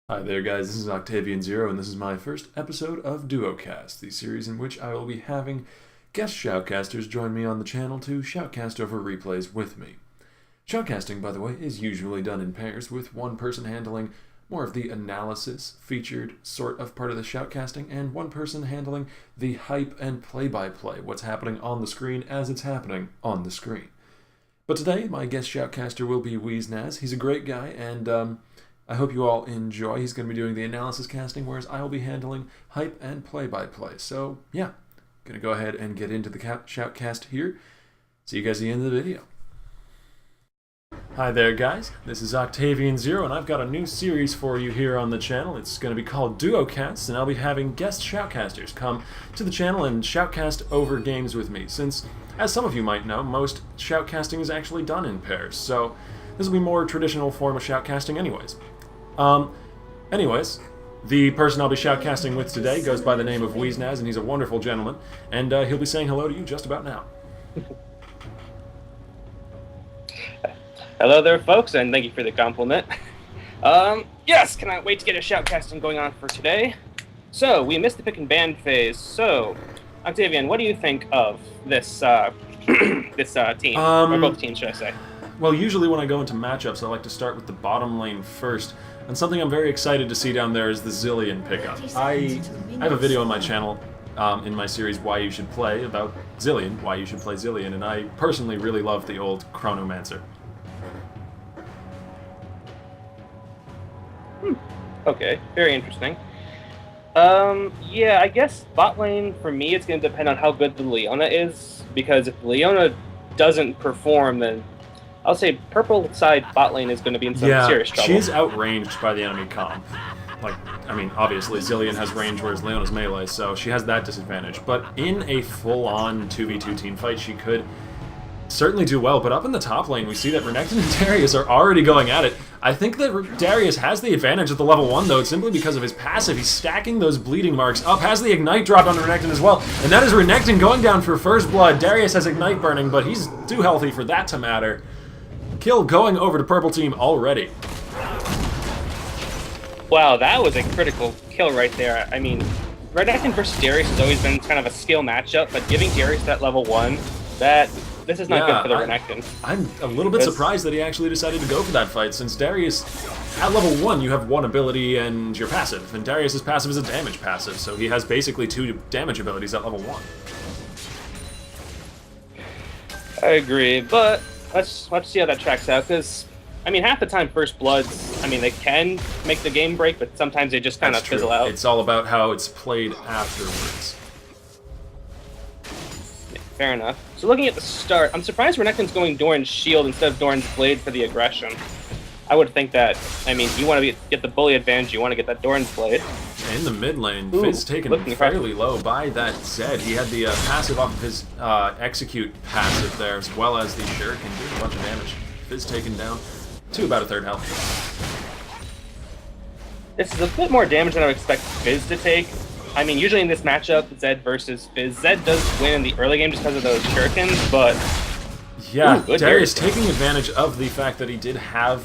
Hi there guys, this is Octavian Zero and this is my first episode of Duocasts, the series in which I will be having guest shoutcasters join me on the channel to shoutcast over replays with me. Shoutcasting, by the way, is usually done in pairs, with one person handling more of the analysis featured sort of part of the shoutcasting and one person handling the hype and play-by-play, what's happening on the screen as it's happening on the screen. But today, my guest shoutcaster will be Weeznaz. He's a great guy and I hope you all enjoy. He's going to be doing the analysis casting, whereas I will be handling hype and play-by-play. So, yeah, going to go ahead and get into the shoutcast here. See you guys at the end of the video. Hi there, guys. This is Octavian Zero, and I've got a new series for you here on the channel. It's going to be called Duocasts, and I'll be having guest shoutcasters come to the channel and shoutcast over games with me, since, as some of you might know, most shoutcasting is actually done in pairs. So, this will be a more traditional form of shoutcasting anyways. Anyways, the person I'll be shoutcasting with today goes by the name of Weeznaz, and he's a wonderful gentleman, and he'll be saying hello to you just about now. Hello there, folks, and thank you for the compliment. Yes, cannot wait to get a shoutcasting going on for today. So, we missed the pick and ban phase, so, Octavian, what do you think of this, this team? Or both teams, should I say? Well, usually when I go into matchups, I like to start with the bottom lane first. And something I'm very excited to see down there is the Zilean pickup. I have a video on my channel, in my series Why You Should Play, about Zilean, why you should play Zilean, and I personally really love the old Chronomancer. Okay, very interesting. Yeah, I guess bot lane, for me, it's going to depend on how good the Leona is, because if Leona doesn't perform, then I'll say purple side bot lane is going to be in some serious trouble. She is outranged by the enemy comp. Like, I mean, obviously Zilean has range, whereas Leona's melee, so she has that disadvantage. But in a full-on 2v2 team fight, she could certainly do well. But up in the top lane, we see that Renekton and Darius are already going at it. I think that Darius has the advantage at the level 1, though, simply because of his passive. He's stacking those bleeding marks up, has the Ignite dropped on Renekton as well, and that is Renekton going down for first blood. Darius has Ignite burning, but he's too healthy for that to matter. Kill going over to purple team already. Wow, that was a critical kill right there. I mean, Renekton versus Darius has always been kind of a skill matchup, but giving Darius that level 1, this is not good for the Renekton. I'm a little bit surprised that he actually decided to go for that fight, since Darius, at level 1, you have one ability and your passive, and Darius's passive is a damage passive, so he has basically 2 damage abilities at level 1. I agree, but let's see how that tracks out, because, I mean, half the time First Bloods, I mean, they can make the game break, but sometimes they just kind of fizzle out. It's all about how it's played afterwards. Yeah, fair enough. So looking at the start, I'm surprised Renekton's going Doran's Shield instead of Doran's Blade for the aggression. I would think that, I mean, you want to get the bully advantage, you want to get that Doran's Blade. In the mid lane, Fizz taken fairly low by that Zed. He had the passive off of his execute passive there, as well as the Shuriken doing a bunch of damage. Fizz taken down to about a third health. This is a bit more damage than I would expect Fizz to take. I mean, usually in this matchup, Zed versus Fizz, Zed does win in the early game just because of those Shurikens, but yeah, Darius taking advantage of the fact that he did have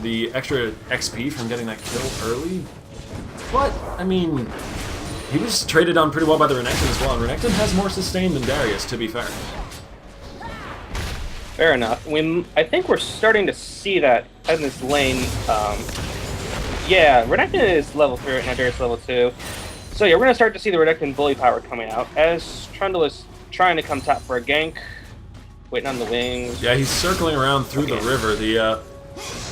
the extra XP from getting that kill early. But, I mean, he was traded on pretty well by the Renekton as well, and Renekton has more sustain than Darius, to be fair. Fair enough. I think we're starting to see that in this lane. Yeah, Renekton is level 3 right now, Darius level 2. So yeah, we're going to start to see the Renekton bully power coming out, as Trundle is trying to come top for a gank. Waiting on the wings. Yeah, he's circling around through the river. The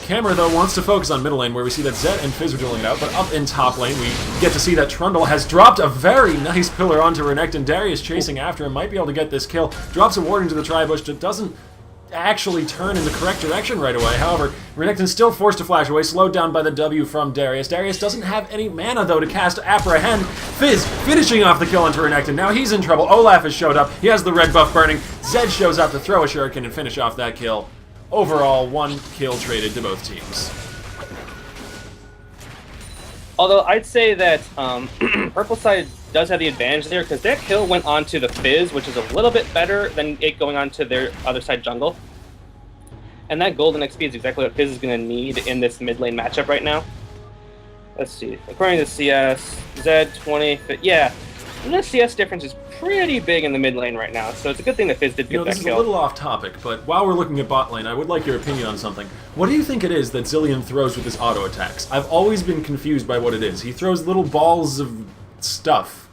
camera, though, wants to focus on middle lane, where we see that Zed and Fizz are dueling it out, but up in top lane, we get to see that Trundle has dropped a very nice pillar onto Renekton. Darius chasing after him, might be able to get this kill. Drops a ward into the tri-bush, that doesn't actually turn in the correct direction right away. However, Renekton's still forced to flash away, slowed down by the W from Darius. Darius doesn't have any mana, though, to cast Apprehend. Fizz finishing off the kill onto Renekton. Now he's in trouble. Olaf has showed up. He has the red buff burning. Zed shows up to throw a Shuriken and finish off that kill. Overall, 1 kill traded to both teams. Although I'd say that purple side does have the advantage there, because that kill went on to the Fizz, which is a little bit better than it going on to their other side jungle. And that golden XP is exactly what Fizz is going to need in this mid lane matchup right now. let's see. According to CS, Zed 20. Yeah, the CS difference is pretty big in the mid lane right now, so it's a good thing that Fizz did get that this is kill. a little off topic, but while we're looking at bot lane, I would like your opinion on something. What do you think it is that Zilean throws with his auto attacks? I've always been confused by what it is. He throws little balls of stuff.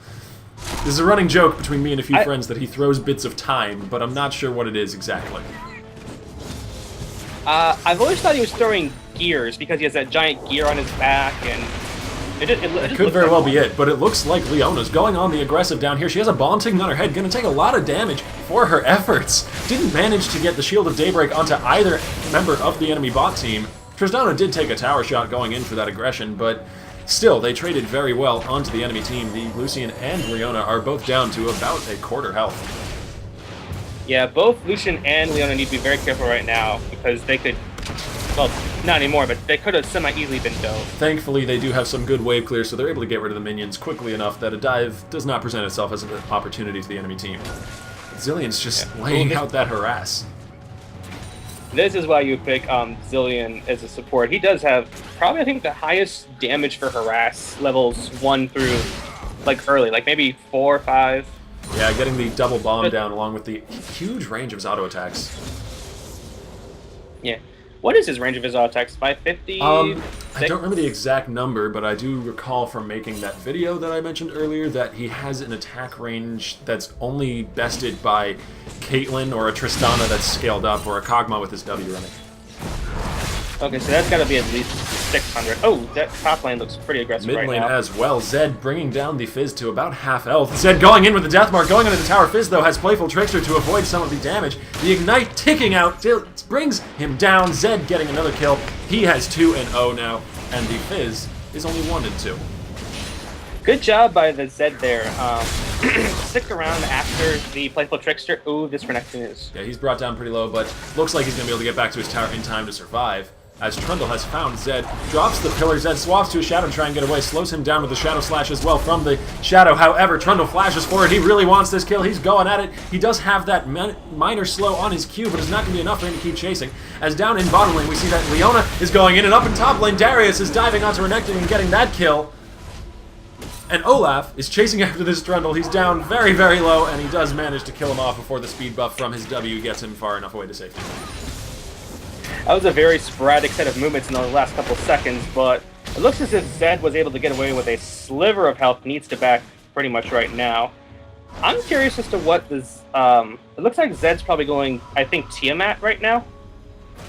This is a running joke between me and a few friends that he throws bits of time, but I'm not sure what it is exactly. I've always thought he was throwing gears because he has that giant gear on his back, and it could very well be it, but it looks like Leona's going on the aggressive down here. She has a bomb ticking on her head, gonna take a lot of damage for her efforts. Didn't manage to get the Shield of Daybreak onto either member of the enemy bot team. Tristana did take a tower shot going in for that aggression, but still, they traded very well onto the enemy team. The Lucian and Leona are both down to about a quarter health. Yeah, both Lucian and Leona need to be very careful right now because they could, well, not anymore, but they could have semi-easily been dove. Thankfully, they do have some good wave clear, so they're able to get rid of the minions quickly enough that a dive does not present itself as an opportunity to the enemy team. Zilean's just laying out that harass. This is why you pick Zilean as a support. He does have probably, I think, the highest damage for harass levels 1 through, like, early, like maybe 4 or 5. Yeah, getting the double bomb down along with the huge range of his auto attacks. Yeah. What is his range of his auto attacks? 550? I don't remember the exact number, but I do recall from making that video that I mentioned earlier that he has an attack range that's only bested by Caitlyn or a Tristana that's scaled up or a Kog'Maw with his W running. Okay, so that's got to be at least 600. Oh, that top lane looks pretty aggressive right now. Mid lane as well. Zed bringing down the Fizz to about half health. Zed going in with the Death Mark, going into the tower. Fizz, though, has Playful Trickster to avoid some of the damage. The Ignite ticking out brings him down. Zed getting another kill. He has 2-0 now, and the Fizz is only 1-2. Good job by the Zed there. Stick around after the Playful Trickster. Ooh, this Renekton is. Yeah, he's brought down pretty low, but looks like he's going to be able to get back to his tower in time to survive. As Trundle has found Zed, drops the pillar, Zed swaps to a Shadow to try and get away, slows him down with the Shadow Slash as well from the Shadow. However, Trundle flashes forward, he really wants this kill, he's going at it. He does have that minor slow on his Q, but it's not going to be enough for him to keep chasing. As down in bottom lane, we see that Leona is going in, and up in top lane, Darius is diving onto Renekton and getting that kill. And Olaf is chasing after this Trundle. He's down very, very low, and he does manage to kill him off before the speed buff from his W gets him far enough away to safety. That was a very sporadic set of movements in the last couple seconds, but it looks as if Zed was able to get away with a sliver of health, needs to back pretty much right now. I'm curious as to what this... it looks like Zed's probably going, I think, Tiamat right now.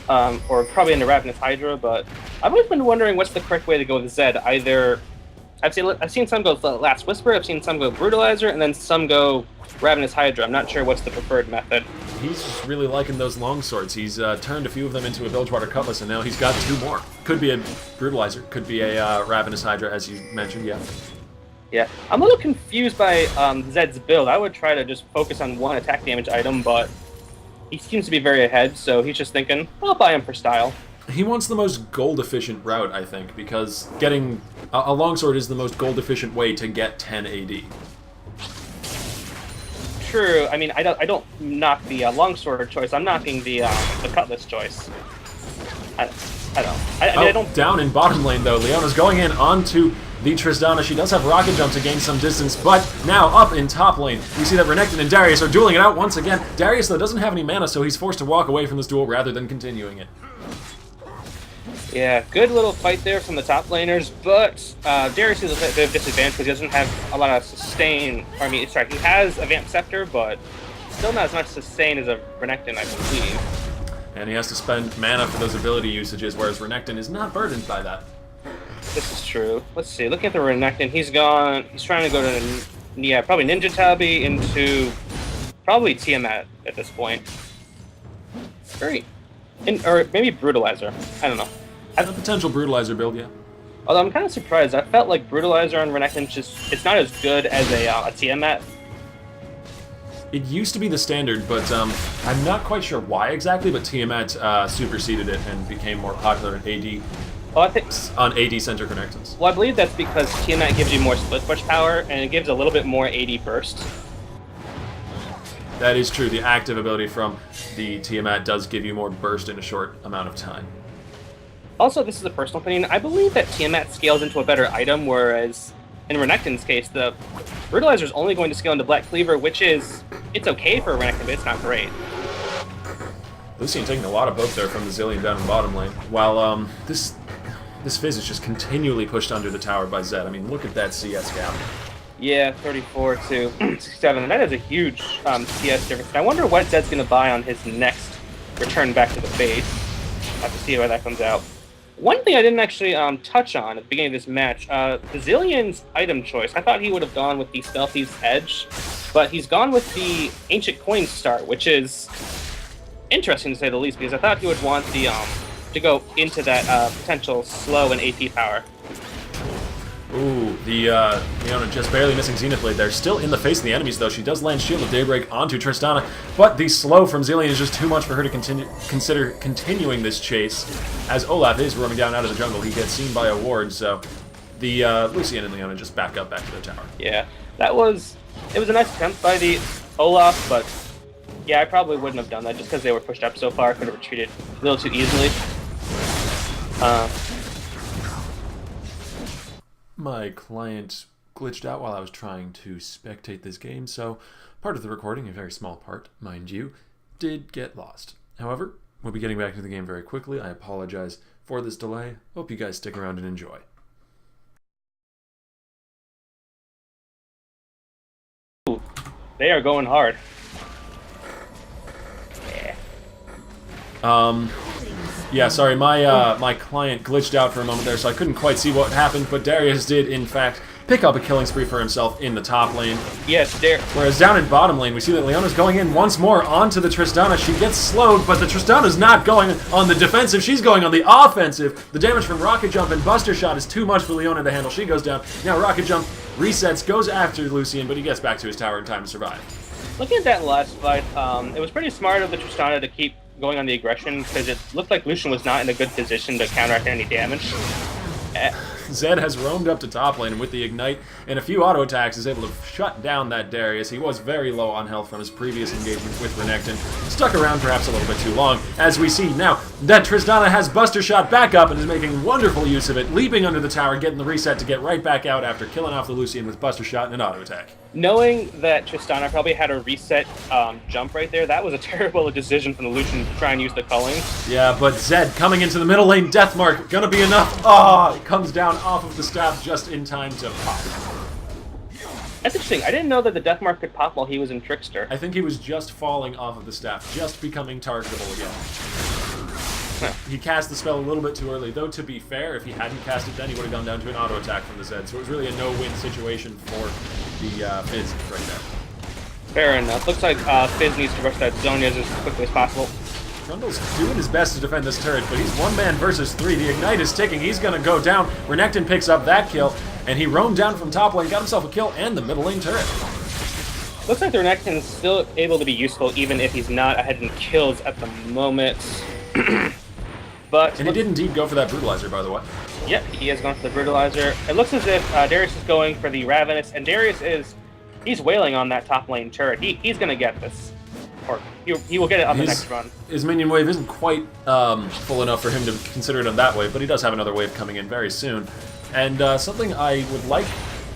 Or probably into Ravenous Hydra, but I've always been wondering what's the correct way to go with Zed. Either... I've seen some go Last Whisper, I've seen some go Brutalizer, and then some go Ravenous Hydra. I'm not sure what's the preferred method. He's just really liking those long swords. He's turned a few of them into a Bilgewater Cutlass, and now he's got 2 more. Could be a Brutalizer, could be a Ravenous Hydra, as you mentioned, yeah. Yeah, I'm a little confused by Zed's build. I would try to just focus on one attack damage item, but he seems to be very ahead, so he's just thinking, I'll buy him for style. He wants the most gold-efficient route, I think, because getting a longsword is the most gold-efficient way to get 10 AD. True. I mean, I don't knock the longsword choice. I'm knocking the cutlass choice. I don't. Down in bottom lane though, Leona's going in onto the Tristana. She does have rocket jump to gain some distance, but now up in top lane, we see that Renekton and Darius are dueling it out once again. Darius though doesn't have any mana, so he's forced to walk away from this duel rather than continuing it. Yeah, good little fight there from the top laners, but Darius is a bit of disadvantage because he doesn't have a lot of sustain. I mean, sorry, he has a Vamp Scepter, but still not as much sustain as a Renekton, I believe. And he has to spend mana for those ability usages, whereas Renekton is not burdened by that. This is true. Let's see. Looking at the Renekton, he's trying to go to, probably Ninja Tabi into probably Tiamat at this point. Or maybe Brutalizer. I don't know. A potential Brutalizer build, yeah. Although I'm kind of surprised. I felt like Brutalizer on Renekton it's not as good as a Tiamat. It used to be the standard, but I'm not quite sure why exactly, but Tiamat superseded it and became more popular in AD. Oh, I think on AD-centric Renektons. Well, I believe that's because Tiamat gives you more split push power, and it gives a little bit more AD burst. That is true. The active ability from the Tiamat does give you more burst in a short amount of time. Also, this is a personal opinion. I believe that Tiamat scales into a better item, whereas in Renekton's case, the Brutalizer is only going to scale into Black Cleaver, which is... It's okay for Renekton, but it's not great. Lucian taking a lot of poke there from the Zilean down in bottom lane, while this Fizz is just continually pushed under the tower by Zed. I mean, look at that CS gap. Yeah, 34 to 67, and that is a huge CS difference. I wonder what Zed's going to buy on his next return back to the base. I'll have to see how that comes out. One thing I didn't actually touch on at the beginning of this match, the Zilean's item choice. I thought he would have gone with the Stealthy's Edge, but he's gone with the Ancient Coin Start, which is interesting to say the least, because I thought he would want the to go into that potential slow and AP power. Ooh, the Leona just barely missing Zenith Blade there. Still in the face of the enemies, though. She does land Shield of Daybreak onto Tristana, but the slow from Zilean is just too much for her to consider continuing this chase. As Olaf is roaming down out of the jungle, he gets seen by a ward, so the Lucian and Leona just back up back to their tower. Yeah, it was a nice attempt by the Olaf, but yeah, I probably wouldn't have done that just because they were pushed up so far. Could have retreated a little too easily. My client glitched out while I was trying to spectate this game, so part of the recording, a very small part, mind you, did get lost. However, we'll be getting back into the game very quickly. I apologize for this delay. Hope you guys stick around and enjoy. Ooh, they are going hard. Yeah, sorry, my client glitched out for a moment there, so I couldn't quite see what happened, but Darius did, in fact, pick up a killing spree for himself in the top lane. Yes, Whereas down in bottom lane, we see that Leona's going in once more onto the Tristana. She gets slowed, but the Tristana's not going on the defensive, she's going on the offensive. The damage from Rocket Jump and Buster Shot is too much for Leona to handle. She goes down. Now Rocket Jump resets, goes after Lucian, but he gets back to his tower in time to survive. Looking at that last fight, it was pretty smart of the Tristana to keep going on the aggression, because it looked like Lucian was not in a good position to counteract any damage. Zed has roamed up to top lane, and with the Ignite and a few auto attacks is able to shut down that Darius. He was very low on health from his previous engagement with Renekton. Stuck around perhaps a little bit too long. As we see now that Tristana has Buster Shot back up and is making wonderful use of it, leaping under the tower, getting the reset to get right back out after killing off the Lucian with Buster Shot and an auto attack. Knowing that Tristana probably had a reset jump right there, that was a terrible decision from the Lucian to try and use the culling. Yeah, but Zed coming into the middle lane, Deathmark, gonna be enough. Ah, it comes down off of the staff just in time to pop. That's interesting. I didn't know that the Deathmark could pop while he was in Trickster. I think he was just falling off of the staff, just becoming targetable again. He cast the spell a little bit too early, though to be fair, if he hadn't cast it then, he would have gone down to an auto attack from the Zed, so it was really a no-win situation for the Fizz right there. Fair enough. Looks like Fizz needs to rush that Zonias as quickly as possible. Trundle's doing his best to defend this turret, but he's one man versus three. The Ignite is ticking. He's going to go down. Renekton picks up that kill, and he roamed down from top lane, got himself a kill, and the middle lane turret. Looks like the Renekton is still able to be useful, even if he's not ahead in kills at the moment. And he did indeed go for that Brutalizer, by the way. Yep, he has gone for the Brutalizer. It looks as if Darius is going for the Ravenous, and Darius he's wailing on that top lane turret. He's going to get this. Or he will get it on the next run. His minion wave isn't quite full enough for him to consider it on that wave, but he does have another wave coming in very soon. And something I would like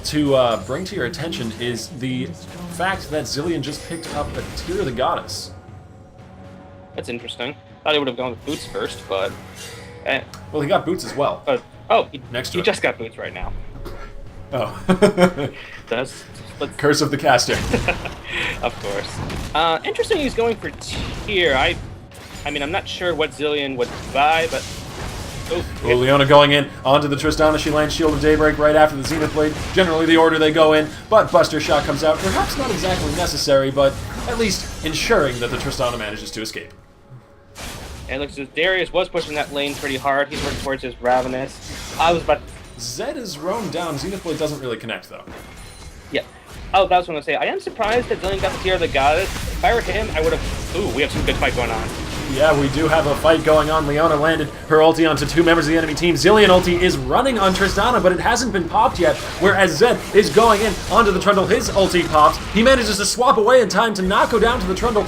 to bring to your attention is the fact that Zilean just picked up a Tear of the Goddess. That's interesting. Thought he would have gone with Boots first, but... Well, he got Boots as well. He just got Boots right now. Oh. Curse of the caster. Of course. Interesting he's going for Tear. I mean, I'm not sure what Zilean would buy, but... Oh, Leona going in onto the Tristana. She lands Shield of Daybreak right after the Zenith Blade. Generally the order they go in, but Buster Shot comes out. Perhaps not exactly necessary, but at least ensuring that the Tristana manages to escape. And it looks as Darius was pushing that lane pretty hard. He's working towards his Ravenous. Zed is roamed down. Zenith Blade doesn't really connect, though. Yeah. Oh, that was what I was going to say. I am surprised that Zilean got the Tear of the Goddess. If I were him, I would have... Ooh, we have some good fight going on. Yeah, we do have a fight going on. Leona landed her ulti onto two members of the enemy team. Zilean ulti is running on Tristana, but it hasn't been popped yet, whereas Zed is going in onto the Trundle. His ulti pops. He manages to swap away in time to not go down to the Trundle.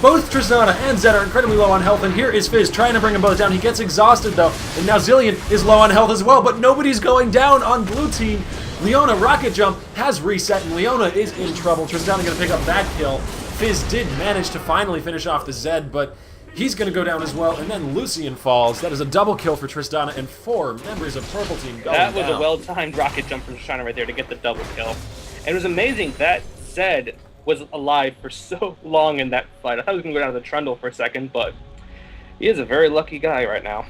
Both Tristana and Zed are incredibly low on health, and here is Fizz trying to bring them both down. He gets exhausted, though, and now Zillion is low on health as well, but nobody's going down on blue team. Leona Rocket Jump has reset, and Leona is in trouble. Tristana going to pick up that kill. Fizz did manage to finally finish off the Zed, but he's going to go down as well, and then Lucian falls. That is a double kill for Tristana, and 4 members of Purple Team going down. That was a well-timed rocket jump from Tristana right there to get the double kill. And it was amazing that Zed was alive for so long in that fight. I thought he was going to go down to the Trundle for a second, but he is a very lucky guy right now.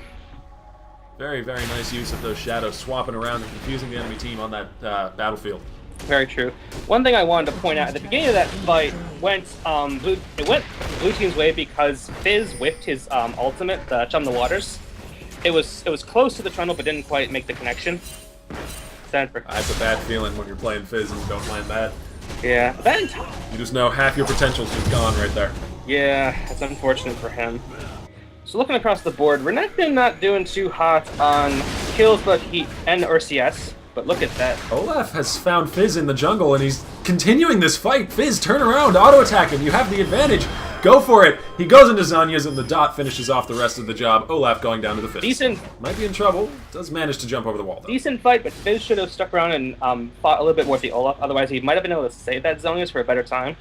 Very, very nice use of those shadows, swapping around and confusing the enemy team on that battlefield. Very true. One thing I wanted to point out, at the beginning of that fight, went blue team's way because Fizz whiffed his ultimate, the Chum the Waters. It was close to the Trundle, but didn't quite make the connection. I have a bad feeling when you're playing Fizz and you don't land that. Yeah, you just know half your potential's just gone right there. Yeah, that's unfortunate for him. So looking across the board, Renekton not doing too hot on kills, but and CS. But look at that. Olaf has found Fizz in the jungle, and he's continuing this fight. Fizz, turn around, auto-attack him. You have the advantage. Go for it. He goes into Zanya's, and the dot finishes off the rest of the job. Olaf going down to the Fizz. Decent. Might be in trouble. Does manage to jump over the wall, though. Decent fight, but Fizz should have stuck around and fought a little bit more with the Olaf. Otherwise, he might have been able to save that Zanya's for a better time.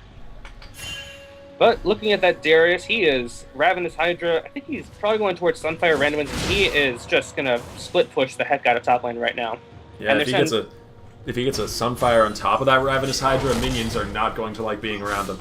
But looking at that Darius, he is Ravenous Hydra. I think he's probably going towards Sunfire Randomins. He is just going to split push the heck out of top lane right now. Yeah, if he gets a Sunfire on top of that Ravenous Hydra, minions are not going to like being around him.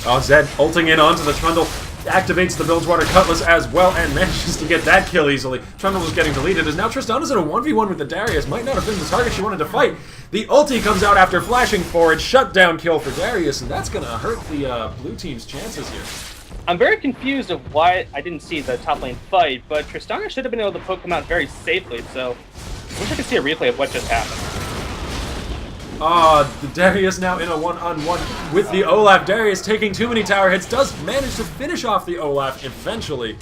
Oh, Zed ulting in onto the Trundle, activates the Bilgewater Cutlass as well, and manages to get that kill easily. Trundle was getting deleted, as now Tristana's in a 1v1 with the Darius. Might not have been the target she wanted to fight. The ulti comes out after flashing forward, shutdown kill for Darius, and that's going to hurt the blue team's chances here. I'm very confused of why I didn't see the top lane fight, but Tristana should have been able to poke him out very safely, so I wish I could see a replay of what just happened. The Darius now in a one-on-one with the Olaf. Darius taking too many tower hits, does manage to finish off the Olaf eventually,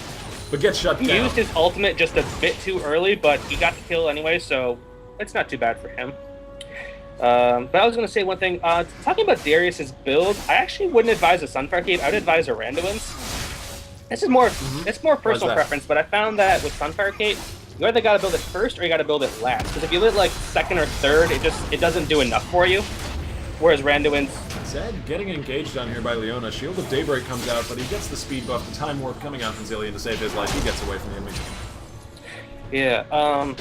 but gets shut down. He used his ultimate just a bit too early, but he got the kill anyway, so it's not too bad for him. But I was going to say one thing. Talking about Darius's build, I actually wouldn't advise a Sunfire Cape. I would advise a Randuin's. This is more, it's more personal preference, but I found that with Sunfire Cape, you either got to build it first or you got to build it last. Because if you lit like second or third, it doesn't do enough for you. Whereas Randuin's... Zed getting engaged on here by Leona. Shield of Daybreak comes out, but he gets the speed buff. The Time Warp coming out from Zillion to save his life. He gets away from the enemy. Yeah,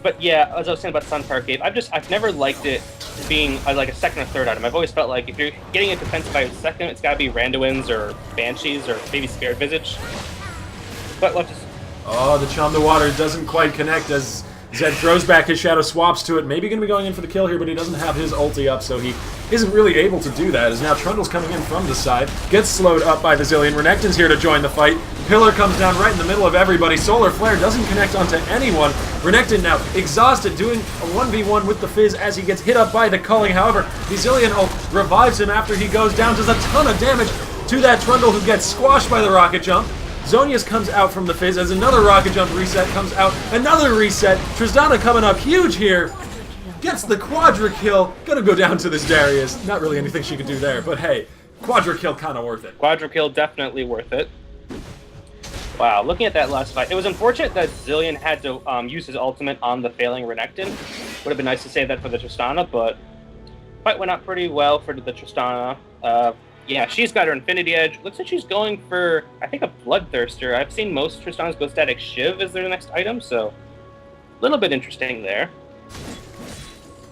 but yeah, as I was saying about Sunfire Cape, I've never liked it being like a second or third item. I've always felt like if you're getting it defensive by a second, it's got to be Randuin's or Banshees or maybe Spirit Visage. But let's just... Oh, the Chum the Water doesn't quite connect as Zed throws back his shadow, swaps to it. Maybe going to be going in for the kill here, but he doesn't have his ulti up, so he isn't really able to do that. As now Trundle's coming in from the side, gets slowed up by the Zillion. Renekton's here to join the fight. Pillar comes down right in the middle of everybody. Solar Flare doesn't connect onto anyone. Renekton now exhausted, doing a 1v1 with the Fizz as he gets hit up by the Culling. However, the Zillion ult revives him after he goes down, does a ton of damage to that Trundle who gets squashed by the rocket jump. Zonius comes out from the Fizz as another rocket jump reset comes out. Another reset. Tristana coming up huge here. Gets the quadra kill. Gonna go down to this Darius. Not really anything she could do there, but hey, quadra kill kind of worth it. Quadra kill definitely worth it. Wow, looking at that last fight, it was unfortunate that Zillion had to use his ultimate on the failing Renekton. Would have been nice to save that for the Tristana, but fight went out pretty well for the Tristana. Yeah, she's got her Infinity Edge. Looks like she's going for, I think, a Bloodthirster. I've seen most Tristanas go Static Shiv as their next item, so a little bit interesting there.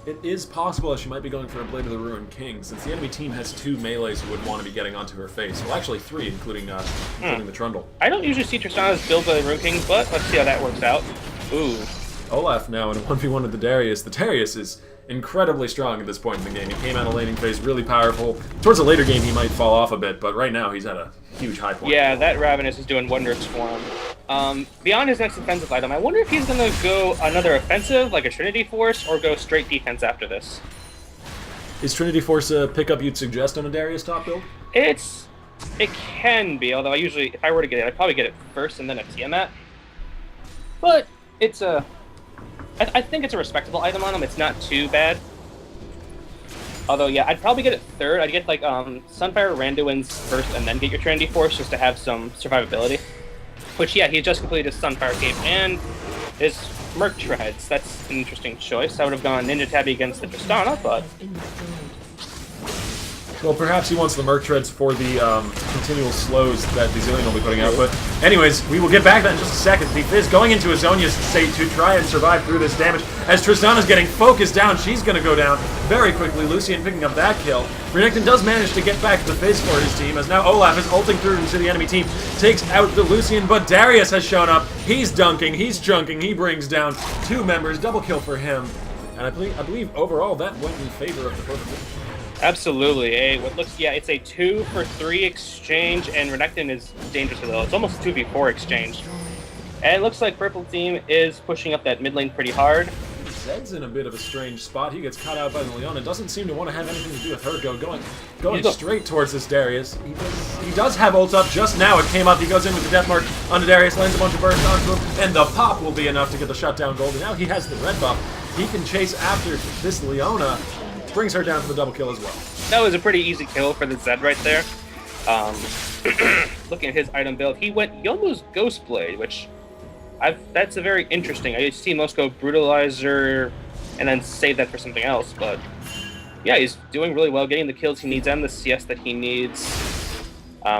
It is possible that she might be going for a Blade of the Ruined King, since the enemy team has 2 melees who would want to be getting onto her face. Well, actually 3, including the Trundle. I don't usually see Tristanas build Blade of the Ruined King, but let's see how that works out. Ooh. Olaf now in a 1v1 with the Darius. The Darius is incredibly strong at this point in the game. He came out of laning phase really powerful. Towards the later game, he might fall off a bit, but right now he's at a huge high point. Yeah, that Ravenous is doing wonders for him. Beyond his next offensive item, I wonder if he's going to go another offensive, like a Trinity Force, or go straight defense after this. Is Trinity Force a pickup you'd suggest on a Darius top build? It can be, although if I were to get it, I'd probably get it first and then a Tiamat. But it's I think it's a respectable item on him. It's not too bad. Although, yeah, I'd probably get it third. I'd get, like, Sunfire Randuin's first and then get your Trinity Force just to have some survivability. Which, yeah, he just completed his Sunfire Cape and his Merc Treads. That's an interesting choice. I would have gone Ninja Tabby against the Tristana, but... Well, perhaps he wants the Merc Treads for the continual slows that the Zillion will be putting out. But anyways, we will get back to that in just a second. The Fizz going into Azonia's state to try and survive through this damage. As Tristana's getting focused down, she's going to go down very quickly. Lucian picking up that kill. Renekton does manage to get back to the Fizz for his team, as now Olaf is ulting through into the enemy team. Takes out the Lucian, but Darius has shown up. He's dunking, he's chunking, he brings down 2 members. Double kill for him. And I believe overall that went in favor of the purple team. Absolutely. It's a 2 for 3 exchange, and Renekton is dangerous with it. It's almost a 2v4 exchange. And it looks like Purple Team is pushing up that mid lane pretty hard. Zed's in a bit of a strange spot. He gets caught out by the Leona. Doesn't seem to want to have anything to do with her going straight towards this Darius. He does have ult up just now. It came up. He goes in with the death mark onto Darius, lands a bunch of bursts onto him, and the pop will be enough to get the shutdown gold. And now he has the red buff. He can chase after this Leona. Brings her down for the double kill as well. That was a pretty easy kill for the Zed right there. Looking at his item build, he went Yomu's Ghostblade, which that's a very interesting. I see most go Brutalizer and then save that for something else, but yeah, he's doing really well, getting the kills he needs and the CS that he needs.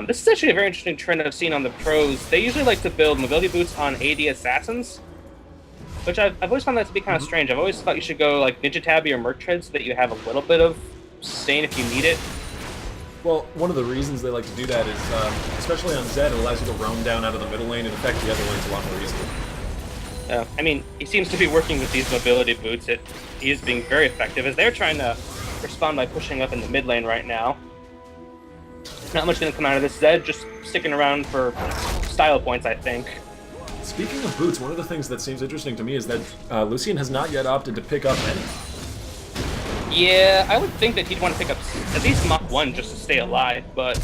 This is actually a very interesting trend I've seen on the pros. They usually like to build mobility boots on AD assassins, which I've always found that to be kind of strange. I've always thought you should go like Ninja Tabby or Merc Tread so that you have a little bit of sustain if you need it. Well, one of the reasons they like to do that is, especially on Zed, it allows you to roam down out of the middle lane and affect the other lanes a lot more easily. I mean, he seems to be working with these mobility boots. He is being very effective as they're trying to respond by pushing up in the mid lane right now. Not much going to come out of this. Zed just sticking around for style points, I think. Speaking of boots, one of the things that seems interesting to me is that Lucian has not yet opted to pick up any. Yeah, I would think that he'd want to pick up at least Mach 1 just to stay alive, but...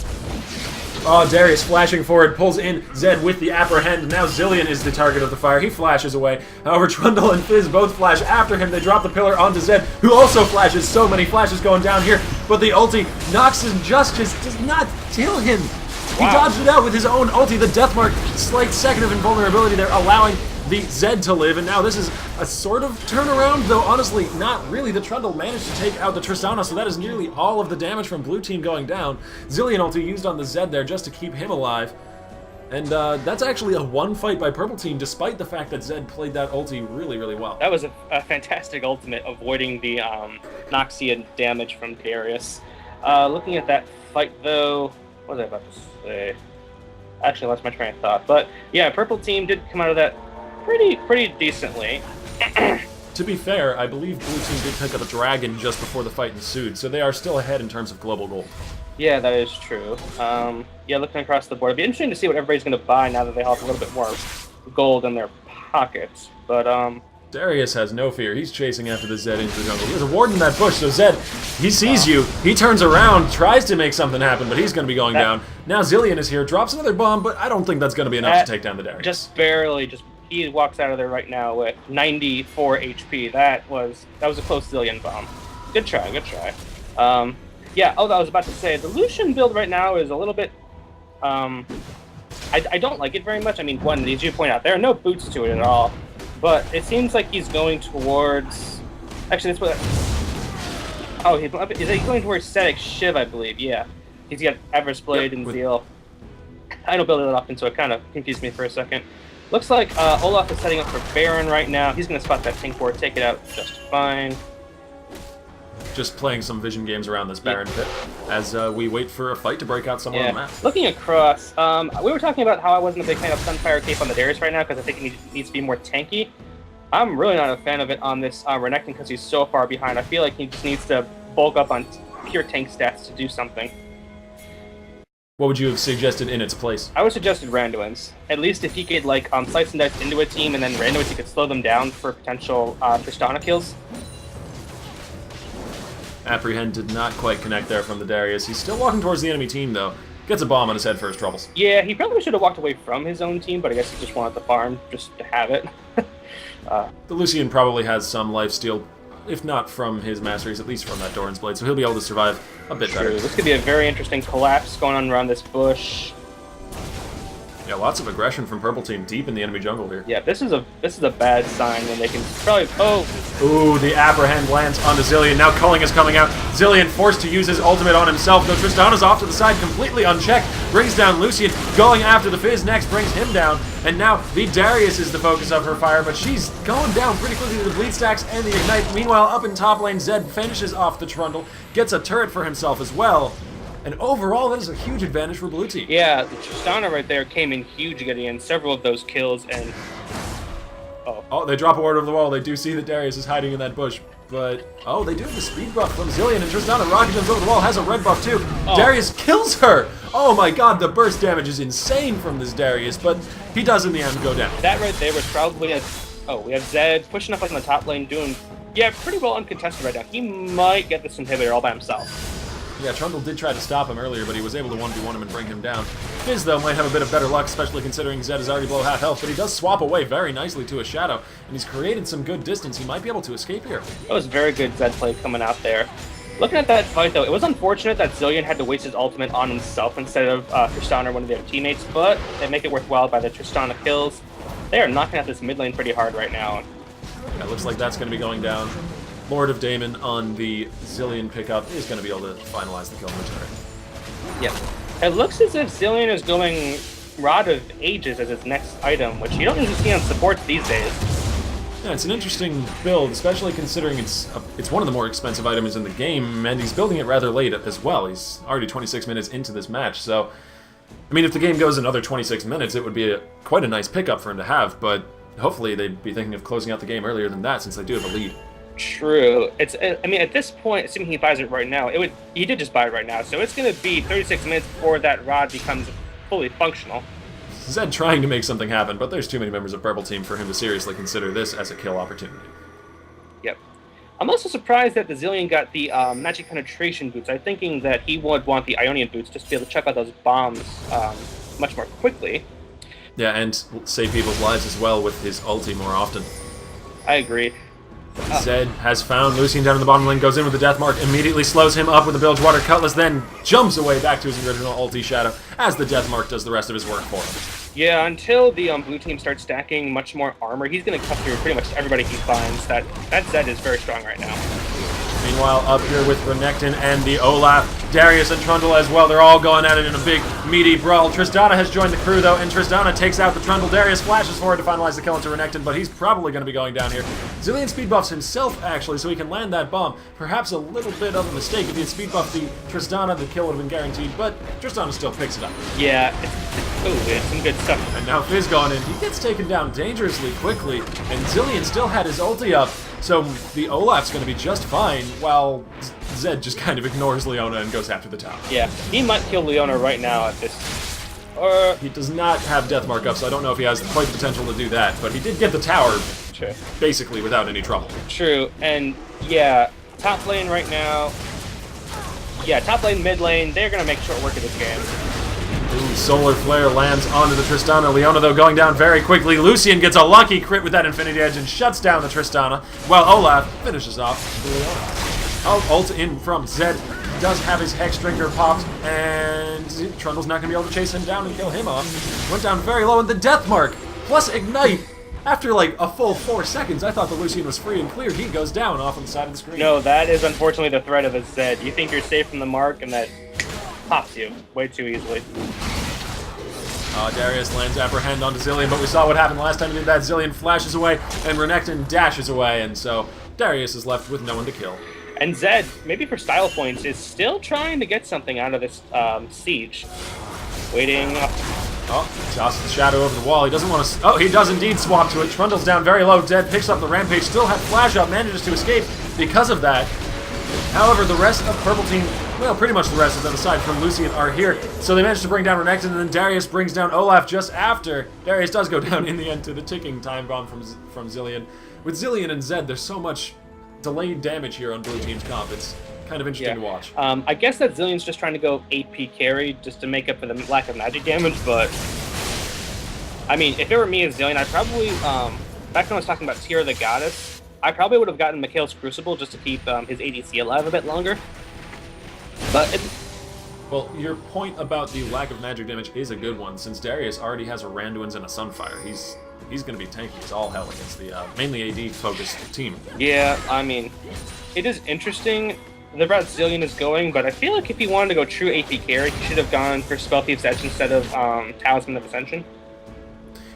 Oh, Darius flashing forward, pulls in Zed with the apprehend. Now Zillion is the target of the fire. He flashes away. However, Trundle and Fizz both flash after him. They drop the pillar onto Zed, who also flashes. So many flashes going down here. But the ulti, Nox's Justice, does not kill him. He dodged it out with his own ulti. The death mark, slight second of invulnerability there, allowing the Zed to live. And now this is a sort of turnaround, though honestly not really. The Trundle managed to take out the Tristana, so that is nearly all of the damage from blue team going down. Zillion ulti used on the Zed there just to keep him alive. And that's actually a one fight by purple team, despite the fact that Zed played that ulti really, really well. That was a fantastic ultimate, avoiding the Noxian damage from Darius. Looking at that fight, though, what was I about to say? Actually, lost my train of thought. But yeah, purple team did come out of that pretty decently. To be fair, I believe blue team did pick up a dragon just before the fight ensued, so they are still ahead in terms of global gold. Yeah, that is true. Yeah, looking across the board, it'd be interesting to see what everybody's going to buy now that they have a little bit more gold in their pockets. But Darius has no fear. He's chasing after the Zed into the jungle. There's a ward in that bush, so Zed, he sees you. He turns around, tries to make something happen, but he's going to be going down. Now Zillion is here, drops another bomb, but I don't think that's going to be enough to take down the Darius. Just barely. He walks out of there right now with 94 HP. That was a close Zillion bomb. Good try. Yeah, I was about to say, the Lucian build right now is a little bit... I don't like it very much. I mean, one, as you point out, there are no boots to it at all. But it seems like he's going towards... Actually, that's what... Oh, he's going towards Static Shiv, I believe, yeah. He's got Everest Blade and Zeal. I don't build it often, so it kind of confused me for a second. Looks like Olaf is setting up for Baron right now. He's going to spot that Tink Ward, take it out just fine. Just playing some vision games around this Baron pit as we wait for a fight to break out somewhere on the map. Looking across, we were talking about how I wasn't a big fan of Sunfire Cape on the Darius right now because I think it needs to be more tanky. I'm really not a fan of it on this Renekton because he's so far behind. I feel like he just needs to bulk up on pure tank stats to do something. What would you have suggested in its place? I would have suggested Randuin's. At least if he could like slice and dice into a team and then Randuin's, he could slow them down for potential Tristana kills. Apprehend did not quite connect there from the Darius. He's still walking towards the enemy team, though. Gets a bomb on his head for his troubles. Yeah, he probably should have walked away from his own team, but I guess he just wanted the farm just to have it. The Lucian probably has some lifesteal if not from his masteries, at least from that Doran's Blade, so he'll be able to survive a bit better. This could be a very interesting collapse going on around this bush. Yeah, lots of aggression from Purple Team deep in the enemy jungle here. Yeah, this is a bad sign when they can probably... Oh! Ooh, the Apprehend lands onto Zilean. Now Culling is coming out. Zilean forced to use his ultimate on himself, though Tristana's off to the side completely unchecked. Brings down Lucian. Going after the Fizz next brings him down. And now the Darius is the focus of her fire, but she's going down pretty quickly to the Bleed Stacks and the Ignite. Meanwhile, up in top lane, Zed finishes off the Trundle, gets a turret for himself as well. And overall, that is a huge advantage for Blue Team. Yeah, the Tristana right there came in huge, getting in several of those kills, and... Oh, they drop a ward over the wall. They do see that Darius is hiding in that bush. But, oh, they do have the speed buff from Zilean, and Tristana rocket jumps over the wall, has a red buff too. Oh. Darius kills her! Oh my god, the burst damage is insane from this Darius, but he does in the end go down. That right there was probably a... Oh, we have Zed pushing up like on the top lane, doing... Yeah, pretty well uncontested right now. He might get this inhibitor all by himself. Yeah, Trundle did try to stop him earlier, but he was able to 1v1 him and bring him down. Fizz, though, might have a bit of better luck, especially considering Zed is already below half health, but he does swap away very nicely to a Shadow, and he's created some good distance. He might be able to escape here. That was very good Zed play coming out there. Looking at that fight, though, it was unfortunate that Zilean had to waste his ultimate on himself instead of Tristana or one of their teammates, but they make it worthwhile by the Tristana kills. They are knocking out this mid lane pretty hard right now. Yeah, looks like that's going to be going down. Lord of Damon on the Zilean pickup is going to be able to finalize the kill in return. Yeah. It looks as if Zilean is going Rod of Ages as his next item, which you don't usually see on supports these days. Yeah, it's an interesting build, especially considering it's one of the more expensive items in the game, and he's building it rather late as well. He's already 26 minutes into this match, so... I mean, if the game goes another 26 minutes, it would be quite a nice pickup for him to have, but hopefully they'd be thinking of closing out the game earlier than that, since they do have a lead. True. I mean, at this point, assuming he buys it right now, he did just buy it right now, so it's going to be 36 minutes before that rod becomes fully functional. Zed trying to make something happen, but there's too many members of Purple Team for him to seriously consider this as a kill opportunity. Yep. I'm also surprised that the Zilean got the Magic Penetration boots. I'm thinking that he would want the Ionian boots just to be able to check out those bombs much more quickly. Yeah, and save people's lives as well with his ulti more often. I agree. Zed has found Lucian down in the bottom lane, goes in with the Death Mark, immediately slows him up with the Bilgewater Cutlass, then jumps away back to his original ulti Shadow, as the Death Mark does the rest of his work for him. Yeah, until the blue team starts stacking much more armor, he's going to cut through pretty much everybody he finds. That Zed is very strong right now. Meanwhile, up here with Renekton and the Olaf, Darius and Trundle as well, they're all going at it in a big, meaty brawl. Tristana has joined the crew, though, and Tristana takes out the Trundle. Darius flashes forward to finalize the kill into Renekton, but he's probably going to be going down here. Zilean speed buffs himself, actually, so he can land that bomb. Perhaps a little bit of a mistake. If he had speed buffed the Tristana, the kill would have been guaranteed, but Tristana still picks it up. Yeah, it's some good stuff. And now Fizz going in. He gets taken down dangerously quickly, and Zilean still had his ulti up, so the Olaf's going to be just fine, while Zed just kind of ignores Leona and goes after the tower. Yeah, he might kill Leona right now at this... He does not have Death Mark up, so I don't know if he has quite the potential to do that, but he did get the tower, basically without any trouble. True, and yeah, top lane right now... Yeah, top lane, mid lane, they're going to make short work of this game. Ooh, Solar Flare lands onto the Tristana. Leona, though, going down very quickly. Lucian gets a lucky crit with that Infinity Edge and shuts down the Tristana, while Olaf finishes off Leona. Ult in from Zed. Does have his Hex Drinker popped, and Trundle's not going to be able to chase him down and kill him off. Went down very low, and the Death Mark, plus Ignite. After like a full 4 seconds, I thought the Lucian was free and clear. He goes down off on the side of the screen. No, that is unfortunately the threat of a Zed. You think you're safe from the mark, and that pops you way too easily. Darius lands Apprehend onto Zilean, but we saw what happened last time he did that. Zilean flashes away, and Renekton dashes away, and so Darius is left with no one to kill. And Zed, maybe for style points, is still trying to get something out of this siege. Waiting. Tosses the Shadow over the wall. He doesn't want to... Oh, he does indeed swap to it. Trundle's down very low. Zed picks up the Rampage. Still has Flash up. Manages to escape because of that. However, the rest of Purple Team... Well, pretty much the rest of them, aside from Lucian, are here. So they manage to bring down Renekton, and then Darius brings down Olaf just after. Darius does go down in the end to the ticking time bomb from Zilean. With Zilean and Zed, there's so much delayed damage here on Blue Team's comp. It's kind of interesting to watch. I guess that Zilean's just trying to go AP carry just to make up for the lack of magic damage, but... I mean, if it were me as Zilean, I'd probably... back when I was talking about Tear the Goddess, I probably would have gotten Mikhail's Crucible just to keep his ADC alive a bit longer. But well, your point about the lack of magic damage is a good one, since Darius already has a Randuin's and a Sunfire. He's going to be tanky as all hell against the mainly AD-focused team. Yeah, I mean, it is interesting the route Zilean is going, but I feel like if he wanted to go true AP carry, he should have gone for Spell Thief's Edge instead of Talisman of Ascension.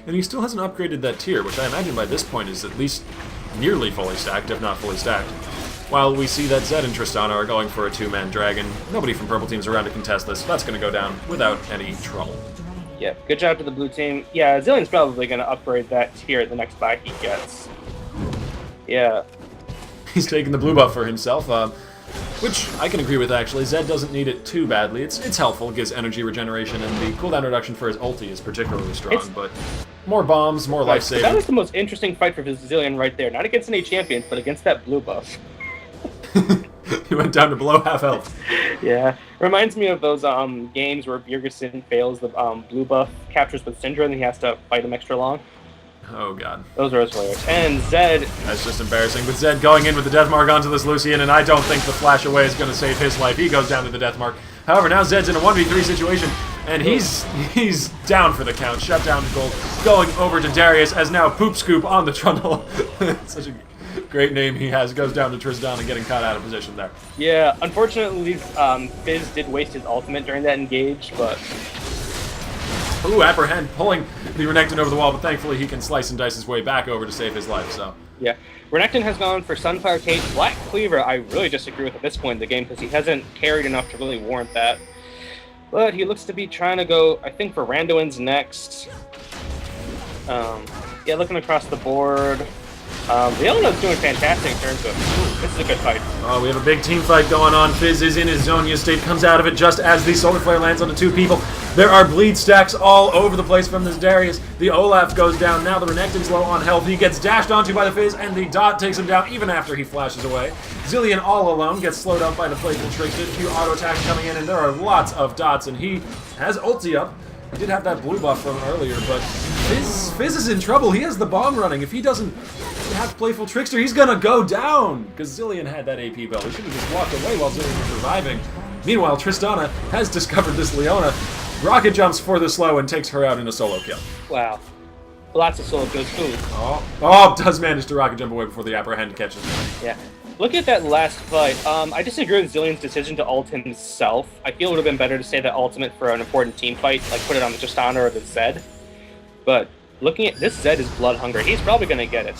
And he still hasn't upgraded that tier, which I imagine by this point is at least nearly fully stacked, if not fully stacked. While we see that Zed and Tristana are going for a two-man dragon, nobody from purple team's around to contest this. That's going to go down without any trouble. Yeah, good job to the blue team. Yeah, Zilean's probably going to upgrade that tier at the next buy he gets. Yeah. He's taking the blue buff for himself, which I can agree with, actually. Zed doesn't need it too badly. It's helpful, gives energy regeneration, and the cooldown reduction for his ulti is particularly strong, but more bombs, more life-saving. That was the most interesting fight for Zilean right there. Not against any champions, but against that blue buff. He went down to below half health. Yeah. Reminds me of those games where Bjergsen fails the blue buff, captures with Syndra, and he has to fight him extra long. Oh, God. Those are hilarious. And Zed... That's just embarrassing. But Zed going in with the death mark onto this Lucian, and I don't think the flash away is going to save his life. He goes down to the death mark. However, now Zed's in a 1v3 situation, and he's down for the count. Shut down to gold. Going over to Darius as now Poop Scoop on the Trundle. Such a great name he has. Goes down to Tristana, getting caught out of position there. Yeah, unfortunately, Fizz did waste his ultimate during that engage, but... Ooh, Apprehend pulling the Renekton over the wall, but thankfully he can slice and dice his way back over to save his life, so... Yeah. Renekton has gone for Sunfire Kate. Black Cleaver, I really disagree with at this point in the game, because he hasn't carried enough to really warrant that. But he looks to be trying to go, I think, for Randuin's next. Yeah, looking across the board... Leona's doing fantastic in terms of... Ooh, this is a good fight. Oh, we have a big team fight going on. Fizz is in his Zonia state, comes out of it just as the Solar Flare lands on the two people. There are bleed stacks all over the place from this Darius. The Olaf goes down. Now the Renekton's low on health. He gets dashed onto by the Fizz, and the dot takes him down even after he flashes away. Zilean all alone gets slowed up by the Playful Trickster. A few auto attacks coming in, and there are lots of dots, and he has ulti up. He did have that blue buff from earlier, but Fizz is in trouble. He has the bomb running. If he doesn't have Playful Trickster, he's gonna go down! Because Zilean had that AP belt. He should have just walked away while Zilean was reviving. Meanwhile, Tristana has discovered this Leona, rocket jumps for the slow, and takes her out in a solo kill. Wow. Lots of solo kills. Ooh. Oh, does manage to rocket jump away before the Apprehend catches him. Yeah. Look at that last fight. I disagree with Zilean's decision to ult himself. I feel it would have been better to save that ultimate for an important team fight, like put it on the Tristana or the Zed. But looking at this Zed is blood hungry. He's probably going to get it.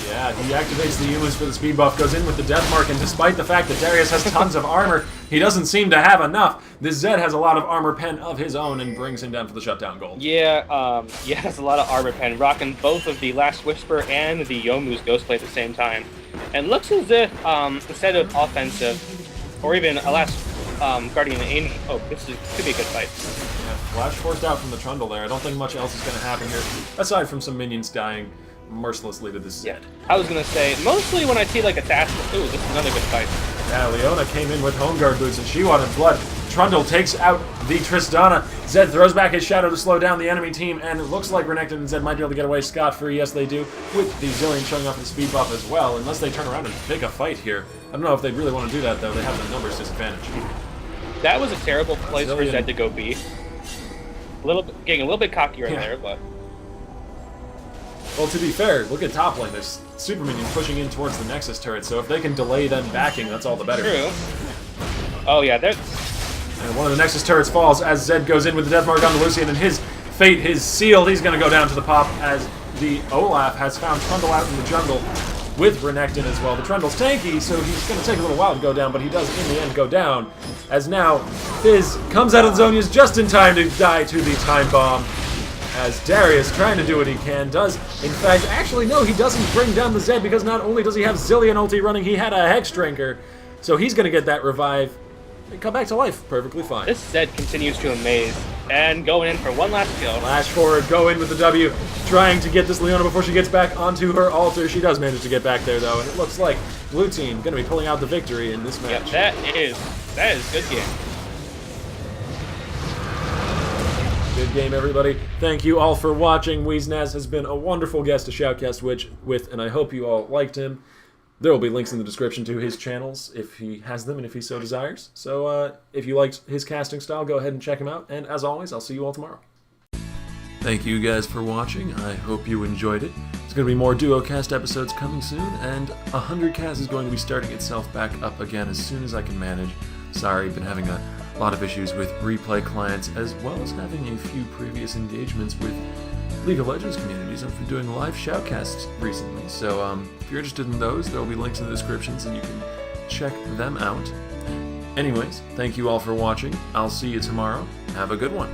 Yeah, he activates the humans for the speed buff, goes in with the death mark, and despite the fact that Darius has tons of armor, he doesn't seem to have enough. This Zed has a lot of armor pen of his own and brings him down for the shutdown gold. Yeah, he has a lot of armor pen, rocking both of the Last Whisper and the Yomu's Ghostplate at the same time. And looks as if, instead of offensive, or even a last Guardian Angel... Oh, could be a good fight. Yeah, Flash forced out from the Trundle there. I don't think much else is going to happen here, aside from some minions dying mercilessly to this Zed. Yeah. I was going to say, mostly when I see, like, attacks... Ooh, this is another good fight. Yeah, Leona came in with Home Guard boots, and she wanted blood. Trundle takes out the Tristana. Zed throws back his shadow to slow down the enemy team, and it looks like Renekton and Zed might be able to get away scot-free. Yes, they do, with the Zilean showing off the speed buff as well, unless they turn around and pick a fight here. I don't know if they'd really want to do that, though. They have the numbers disadvantage. That was a terrible place for Zed to go B. Getting a little bit cocky right there, but... Well, to be fair, look at top lane. There's super minions pushing in towards the Nexus turret, so if they can delay them backing, that's all the better. True. Oh, yeah, they're... And one of the Nexus turrets falls as Zed goes in with the death mark on the Lucian, and his fate is sealed. He's going to go down to the pop as the Olaf has found Trundle out in the jungle with Renekton as well. The Trundle's tanky, so he's going to take a little while to go down, but he does in the end go down. As now, Fizz comes out of the Zonias just in time to die to the time bomb. As Darius, trying to do what he can, does, in fact, actually, no, he doesn't bring down the Zed, because not only does he have Zilean ulti running, he had a Hex Drinker, so he's going to get that revive and come back to life perfectly fine. This Zed continues to amaze, and going in for one last kill. Flash forward, go in with the W, trying to get this Leona before she gets back onto her altar. She does manage to get back there, though, and it looks like Blue Team going to be pulling out the victory in this match. Yep, that is good game. Good game, everybody. Thank you all for watching. Weeznaz has been a wonderful guest to Shoutcast with, and I hope you all liked him. There will be links in the description to his channels if he has them and if he so desires. So if you liked his casting style, go ahead and check him out. And as always, I'll see you all tomorrow. Thank you guys for watching. I hope you enjoyed it. There's going to be more Duocast episodes coming soon, and 100cast is going to be starting itself back up again as soon as I can manage. Sorry, been having a lot of issues with replay clients, as well as having a few previous engagements with League of Legends communities. I've been doing live shoutcasts recently, so if you're interested in those, there will be links in the descriptions and you can check them out. Anyways, thank you all for watching. I'll see you tomorrow. Have a good one.